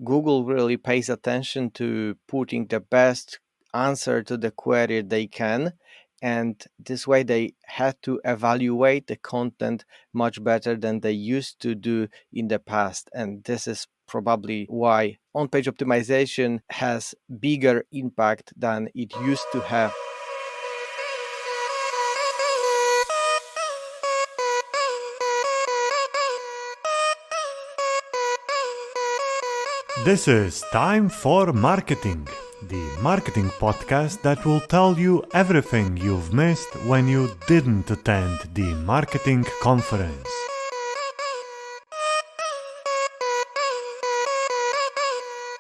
Google really pays attention to putting the best answer to the query they can. And this way they had to evaluate the content much better than they used to do in the past. And this is probably why on-page optimization has bigger impact than it used to have. This is Time for Marketing, the marketing podcast that will tell you everything you've missed when you didn't attend the marketing conference.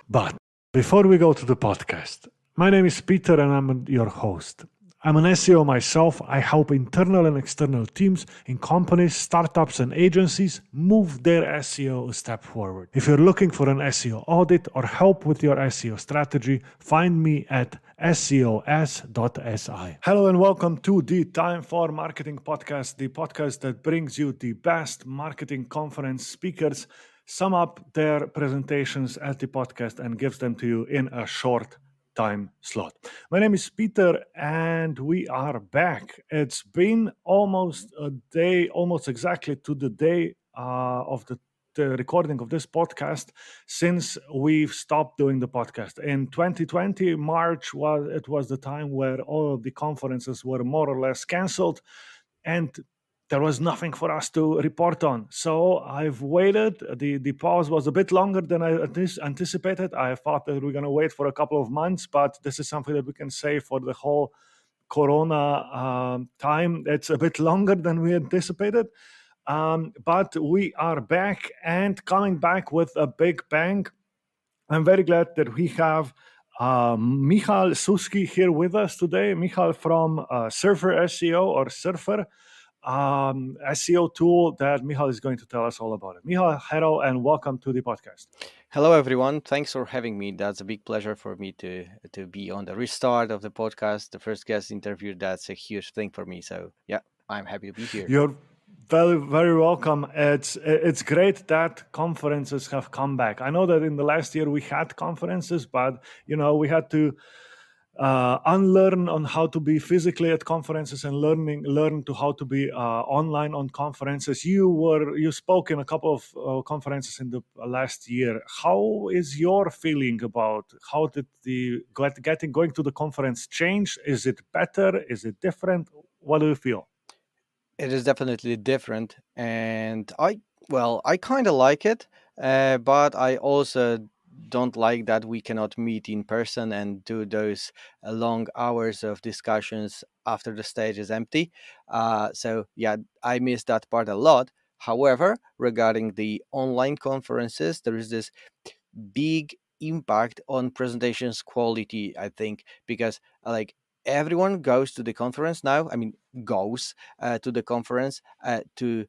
But before we go to the podcast, my name is Peter and I'm your host. I'm an SEO myself. I help internal and external teams in companies, startups, and agencies move their SEO a step forward. If you're looking for an SEO audit or help with your SEO strategy, find me at SEOS.si. Hello and welcome to the Time for Marketing podcast, the podcast that brings you the best marketing conference speakers, sum up their presentations at the podcast and gives them to you in a short time slot. My name is Peter and we are back. It's been almost a day, almost exactly to the day of the recording of this podcast since we've stopped doing the podcast. In 2020, March was the time where all of the conferences were more or less cancelled and there was nothing for us to report on. So I've waited. The pause was a bit longer than I anticipated. I thought that we were going to wait for a couple of months, but this is something that we can say for the whole Corona time. It's a bit longer than we anticipated. But we are back and coming back with a big bang. I'm very glad that we have Michał Suski here with us today. Michał from Surfer SEO or Surfer. SEO tool that Michal is going to tell us all about it. Michal, hello and welcome to the podcast. Hello, everyone. Thanks for having me. That's a big pleasure for me to be on the restart of the podcast, the first guest interview. That's a huge thing for me. So yeah, I'm happy to be here. You're very, very welcome. It's great that conferences have come back. I know that in the last year we had conferences, but we had to unlearn on how to be physically at conferences and learn to how to be online on conferences. You spoke in a couple of conferences in the last year. How is your feeling about how did the going to the conference change? Is it better? Is it different? What do you feel? It is definitely different, and I kind of like it, but I also don't like that we cannot meet in person and do those long hours of discussions after the stage is empty. So yeah, I miss that part a lot. However, regarding the online conferences, there is this big impact on presentations quality, I think, because like everyone goes to the conference now. I mean, goes to the conference to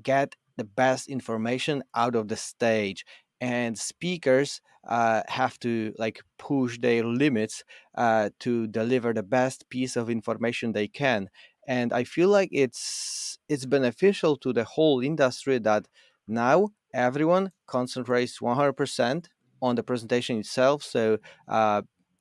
get the best information out of the stage, and speakers have to like push their limits to deliver the best piece of information they can. And I feel like it's beneficial to the whole industry that now everyone concentrates 100% on the presentation itself. So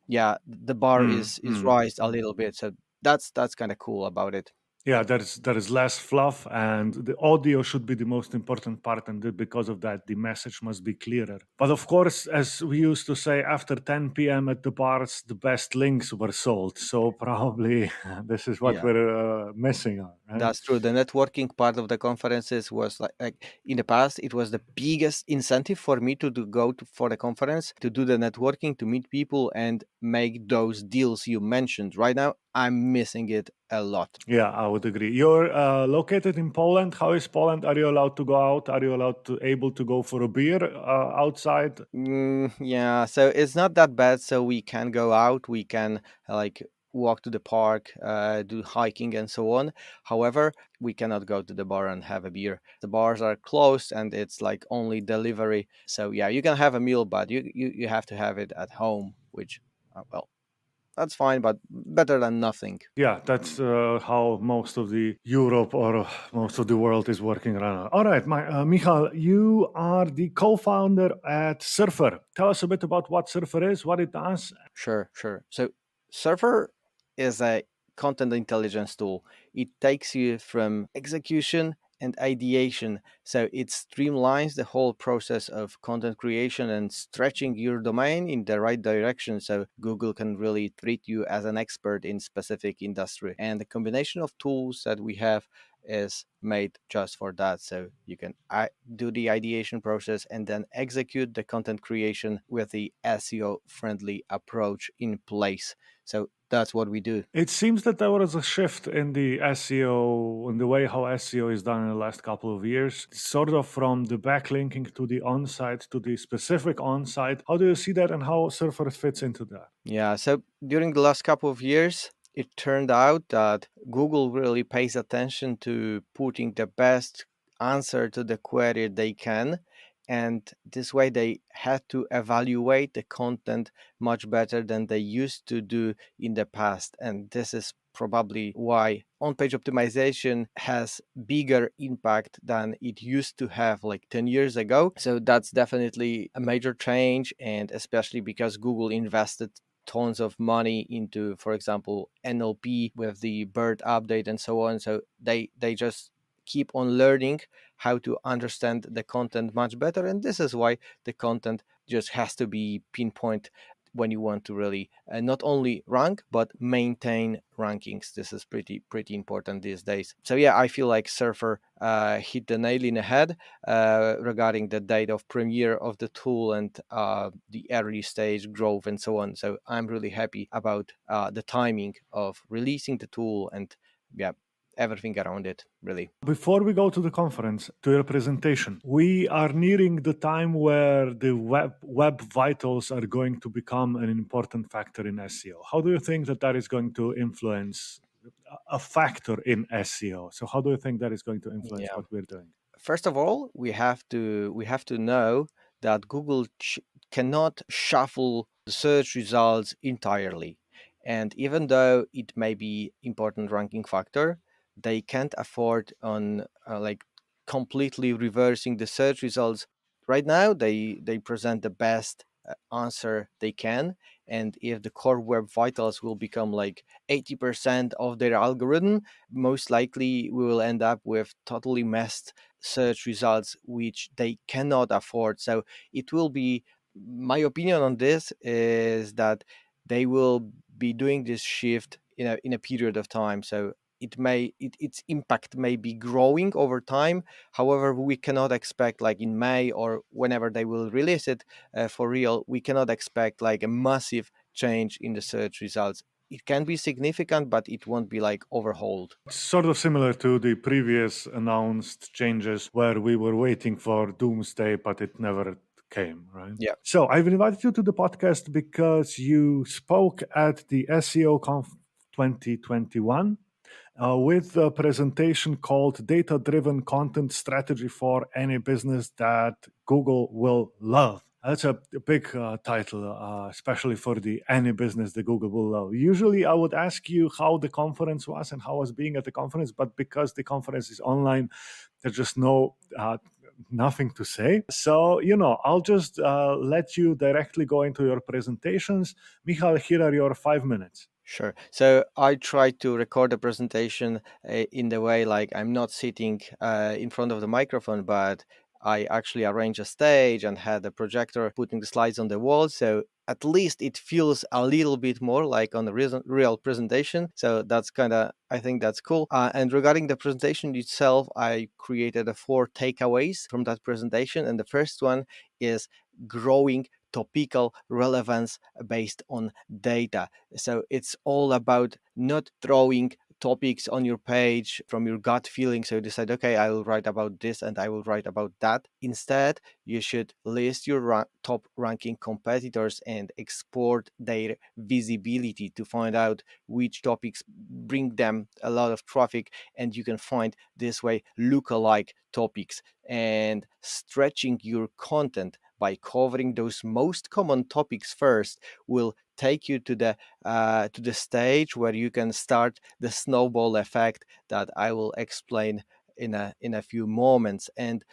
yeah, the bar is raised a little bit. So that's kind of cool about it. Yeah, there is less fluff, and the audio should be the most important part, and because of that, the message must be clearer. But of course, as we used to say, after 10 p.m. at the bars, the best links were sold. So probably this is what Yeah. we're missing on. Right? That's true. The networking part of the conferences was like in the past, it was the biggest incentive for me to for the conference, to do the networking, to meet people and make those deals you mentioned. Right now, I'm missing it a lot. Yeah, I would agree. You're located in Poland. How is Poland? Are you allowed to go out? Are you able to go for a beer outside? Yeah, so it's not that bad. So we can go out. We can like walk to the park, do hiking and so on. However, we cannot go to the bar and have a beer. The bars are closed and it's like only delivery. So yeah, you can have a meal, but you have to have it at home, which well, that's fine, but better than nothing. Yeah, that's how most of the Europe or most of the world is working right now. All right, Michal, you are the co-founder at Surfer. Tell us a bit about what Surfer is, what it does. Sure, sure. So Surfer is a content intelligence tool. It takes you from execution and ideation. So it streamlines the whole process of content creation and stretching your domain in the right direction so Google can really treat you as an expert in specific industry. And the combination of tools that we have is made just for that. So you can do the ideation process and then execute the content creation with the SEO friendly approach in place. So that's what we do. It seems that there was a shift in the SEO, in the way how SEO is done in the last couple of years, sort of from the backlinking to the on-site to the specific on-site. How do you see that and how Surfer fits into that? Yeah, so during the last couple of years, it turned out that Google really pays attention to putting the best answer to the query they can. And this way, they had to evaluate the content much better than they used to do in the past. And this is probably why on page optimization has bigger impact than it used to have like 10 years ago. So that's definitely a major change. And especially because Google invested tons of money into, for example, NLP with the bird update and so on. So they just keep on learning how to understand the content much better, and this is why the content just has to be pinpoint when you want to really not only rank but maintain rankings. This is pretty important these days. So yeah, I feel like Surfer hit the nail in the head regarding the date of premiere of the tool and the early stage growth and so on. So I'm really happy about the timing of releasing the tool and yeah, everything around it really. Before we go to the conference, to your presentation, we are nearing the time where the web vitals are going to become an important factor in SEO. How do you think that that is going to influence a factor in SEO? So how do you think that is going to influence Yeah. what we're doing? First of all, we have to know that Google cannot shuffle the search results entirely, and even though it may be important ranking factor, they can't afford on like completely reversing the search results. Right now, they present the best answer they can, and if the core web vitals will become like 80% of their algorithm, most likely we will end up with totally messed search results which they cannot afford. So it will be, my opinion on this is that they will be doing this shift in a period of time. So its impact may be growing over time. However, we cannot expect like in May or whenever they will release it for real, we cannot expect like a massive change in the search results. It can be significant, but it won't be like overhauled. It's sort of similar to the previous announced changes where we were waiting for doomsday, but it never came, right? Yeah. So I've invited you to the podcast because you spoke at the SEO Conf 2021 with a presentation called Data Driven Content Strategy for Any Business That Google Will Love. That's a big title, especially for the any business that Google will love. Usually, I would ask you how the conference was and how was being at the conference, but because the conference is online, there's just nothing to say. So, I'll just let you directly go into your presentations. Michal, here are your 5 minutes. Sure. So I try to record the presentation in the way like I'm not sitting in front of the microphone, but I actually arrange a stage and had a projector putting the slides on the wall. So at least it feels a little bit more like on a real presentation. So that's kind of, I think that's cool. And regarding the presentation itself, I created a 4 takeaways from that presentation. And the first one is growing topical relevance based on data. So it's all about not throwing topics on your page from your gut feeling. So you decide, okay, I will write about this and I will write about that. Instead, you should list your top ranking competitors and export their visibility to find out which topics bring them a lot of traffic. And you can find this way lookalike topics and stretching your content by covering those most common topics first will take you to the stage where you can start the snowball effect that I will explain in a few moments. And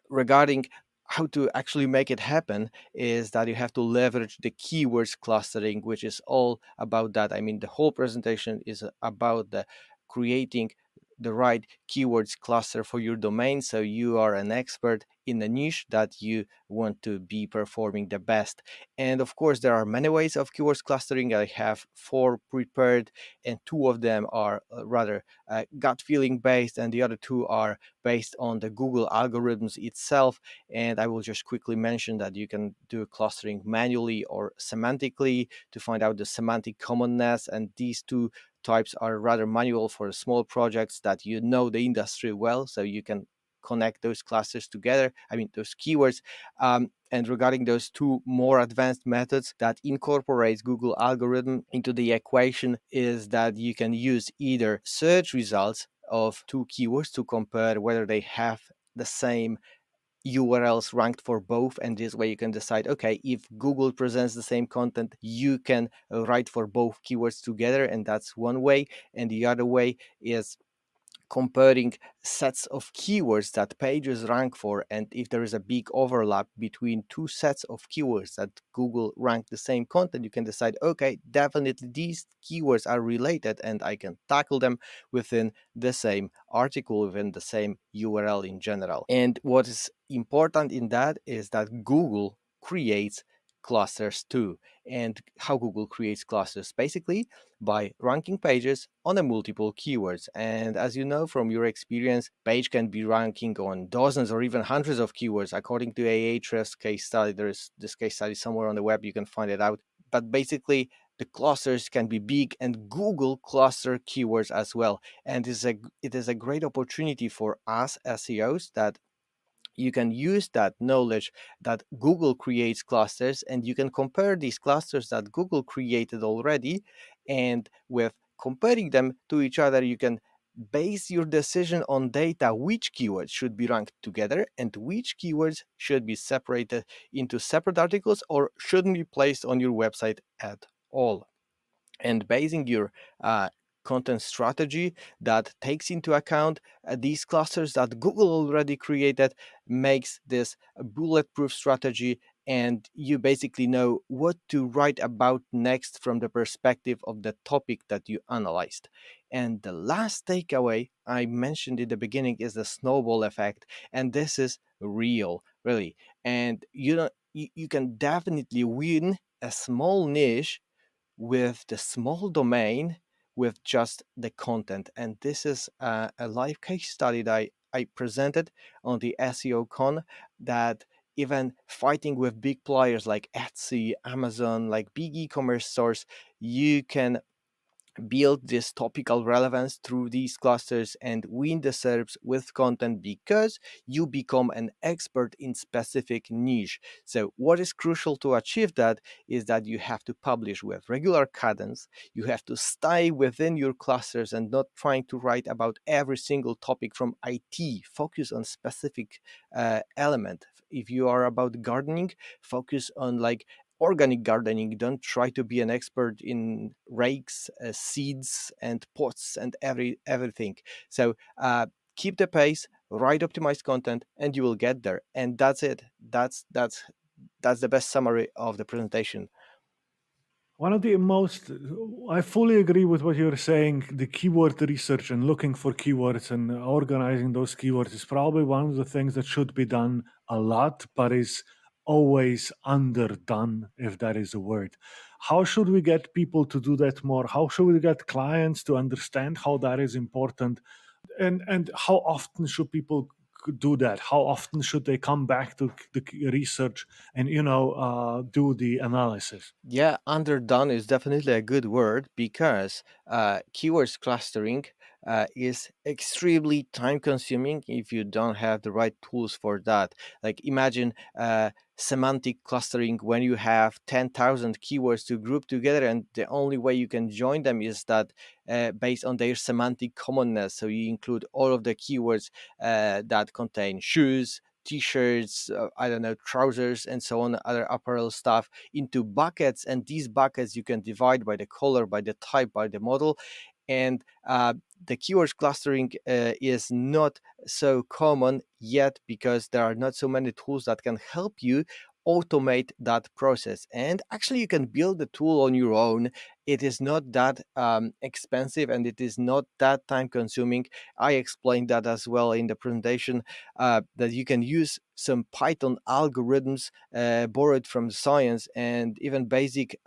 regarding how to actually make it happen is that you have to leverage the keywords clustering, which is all about that. I mean, the whole presentation is about the creating the right keywords cluster for your domain, so you are an expert in the niche that you want to be performing the best. And of course, there are many ways of keywords clustering. I have four prepared, and two of them are rather gut feeling based, and the other two are based on the Google algorithms itself. And I will just quickly mention that you can do clustering manually or semantically to find out the semantic commonness. And these two types are rather manual for small projects that you know the industry well, so you can connect those clusters together. I mean, those keywords. And regarding those two more advanced methods that incorporates Google algorithm into the equation is that you can use either search results of two keywords to compare whether they have the same URLs ranked for both, and this way you can decide, okay, if Google presents the same content, you can write for both keywords together, and that's one way. And the other way is comparing sets of keywords that pages rank for, and if there is a big overlap between two sets of keywords that Google rank the same content, you can decide, okay, definitely these keywords are related and I can tackle them within the same article, within the same URL in general. And what is important in that is that Google creates clusters too. And how Google creates clusters, basically by ranking pages on a multiple keywords. And as you know from your experience, page can be ranking on dozens or even hundreds of keywords. According to Ahrefs case study, there is this case study somewhere on the web, you can find it out. But basically, the clusters can be big, and Google cluster keywords as well. And it is a great opportunity for us SEOs that you can use that knowledge that Google creates clusters, and you can compare these clusters that Google created already. And with comparing them to each other, you can base your decision on data which keywords should be ranked together and which keywords should be separated into separate articles or shouldn't be placed on your website at all. And basing your content strategy that takes into account these clusters that Google already created makes this a bulletproof strategy, and you basically know what to write about next from the perspective of the topic that you analyzed. And the last takeaway I mentioned in the beginning is the snowball effect, and this is real, really. And you can definitely win a small niche with the small domain with just the content. And this is a live case study that I presented on the SEOCON, that even fighting with big players like Etsy, Amazon, like big e-commerce stores, you can build this topical relevance through these clusters and win the SERPs with content because you become an expert in specific niche. So what is crucial to achieve that is that you have to publish with regular cadence. You have to stay within your clusters and not trying to write about every single topic from IT. Focus on specific element. If you are about gardening, focus on like organic gardening. Don't try to be an expert in rakes, seeds, and pots and everything. So keep the pace, write optimized content, and you will get there. And that's it. That's the best summary of the presentation. One of the most, I fully agree with what you're saying. The keyword research and looking for keywords and organizing those keywords is probably one of the things that should be done a lot, but is always underdone, if that is a word. How should we get people to do that more? How should we get clients to understand how that is important? And how often should people do that? How often should they come back to the research and do the analysis? Yeah, underdone is definitely a good word because keywords clustering is extremely time consuming if you don't have the right tools for that. Like imagine semantic clustering when you have 10,000 keywords to group together, and the only way you can join them is that based on their semantic commonness. So you include all of the keywords that contain shoes, t-shirts, I don't know, trousers, and so on, other apparel stuff into buckets. And these buckets you can divide by the color, by the type, by the model. And the keywords clustering is not so common yet, because there are not so many tools that can help you automate that process. And actually you can build the tool on your own. It is not that expensive, and it is not that time consuming. I explained that as well in the presentation, that you can use some Python algorithms borrowed from science, and even basic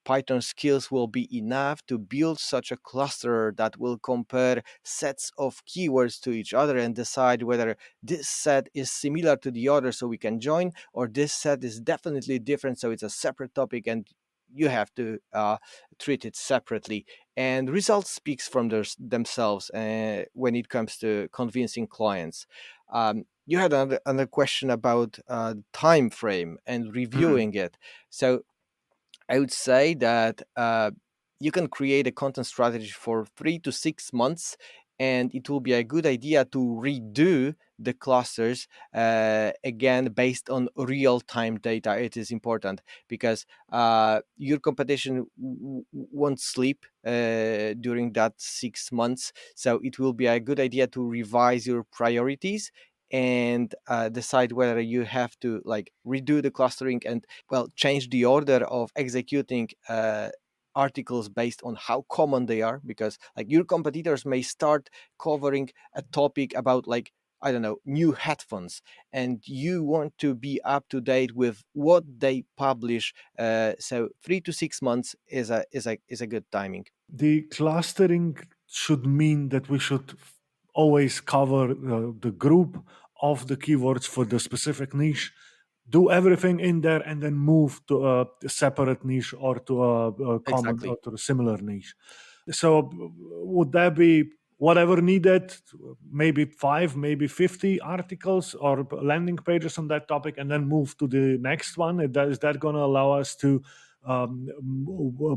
Python skills will be enough to build such a cluster that will compare sets of keywords to each other and decide whether this set is similar to the other, so we can join, or this set is definitely different, so it's a separate topic and you have to treat it separately. And results speaks from themselves when it comes to convincing clients. You had another question about time frame and Hmm. reviewing it. So I would say that you can create a content strategy for 3 to 6 months, and it will be a good idea to redo the clusters again based on real time data. It is important because your competition won't sleep during that 6 months. So it will be a good idea to revise your priorities and decide whether you have to like redo the clustering and well change the order of executing articles based on how common they are, because like your competitors may start covering a topic about like, I don't know, new headphones, and you want to be up to date with what they publish. So 3 to 6 months is a good timing. The clustering should mean that we should always cover the group of the keywords for the specific niche, do everything in there, and then move to a separate niche or to a common or Exactly. to a similar niche. So, would that be whatever needed? Maybe five, maybe 50 articles or landing pages on that topic, and then move to the next one? Is that going to allow us to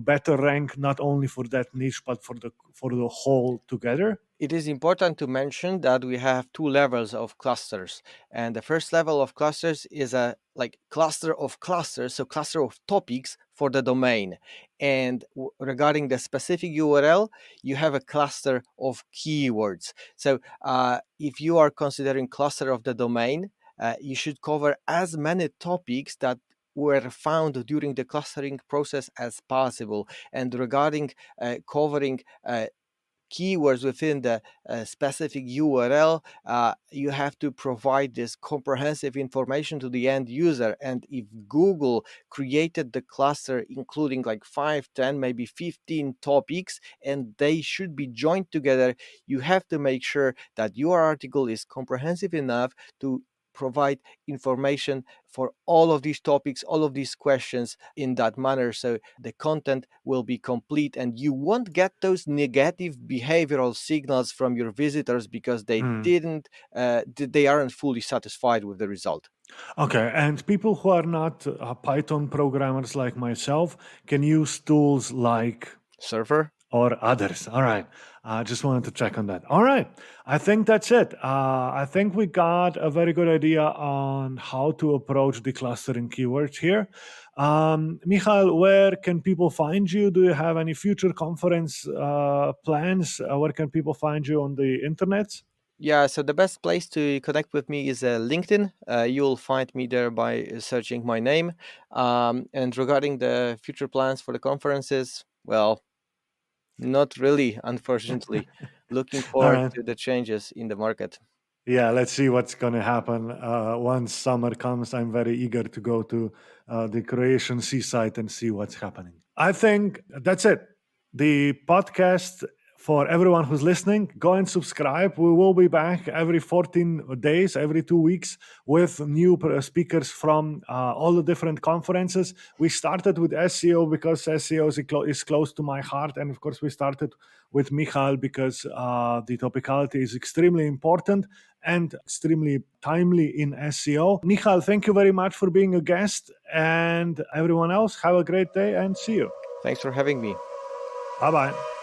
better rank not only for that niche but for the whole together? It is important to mention that we have two levels of clusters, and the first level of clusters is a like cluster of clusters, so cluster of topics for the domain. And regarding the specific URL, you have a cluster of keywords. So if you are considering cluster of the domain, you should cover as many topics that were found during the clustering process as possible. And regarding covering keywords within the specific URL, you have to provide this comprehensive information to the end user. And if Google created the cluster including like 5, 10, maybe 15 topics, and they should be joined together, you have to make sure that your article is comprehensive enough to provide information for all of these topics, all of these questions in that manner. So the content will be complete and you won't get those negative behavioral signals from your visitors because Hmm. they aren't fully satisfied with the result. Okay, and people who are not Python programmers like myself can use tools like Server. or others. All right. I just wanted to check on that. All right. I think that's it. I think we got a very good idea on how to approach the clustering keywords here. Michal, where can people find you? Do you have any future conference plans? Where can people find you on the internet? Yeah, so the best place to connect with me is LinkedIn. You'll find me there by searching my name. And regarding the future plans for the conferences, well, not really, unfortunately. Looking All forward right. to the changes in the market. Yeah, let's see what's going to happen once summer comes. I'm very eager to go to the Croatian seaside and see what's happening. I think that's it. The podcast for everyone who's listening, go and subscribe. We will be back every 14 days, every 2 weeks, with new speakers from all the different conferences. We started with SEO because SEO is close to my heart. And of course, we started with Michal because the topicality is extremely important and extremely timely in SEO. Michal, thank you very much for being a guest. And everyone else, have a great day and see you. Thanks for having me. Bye bye.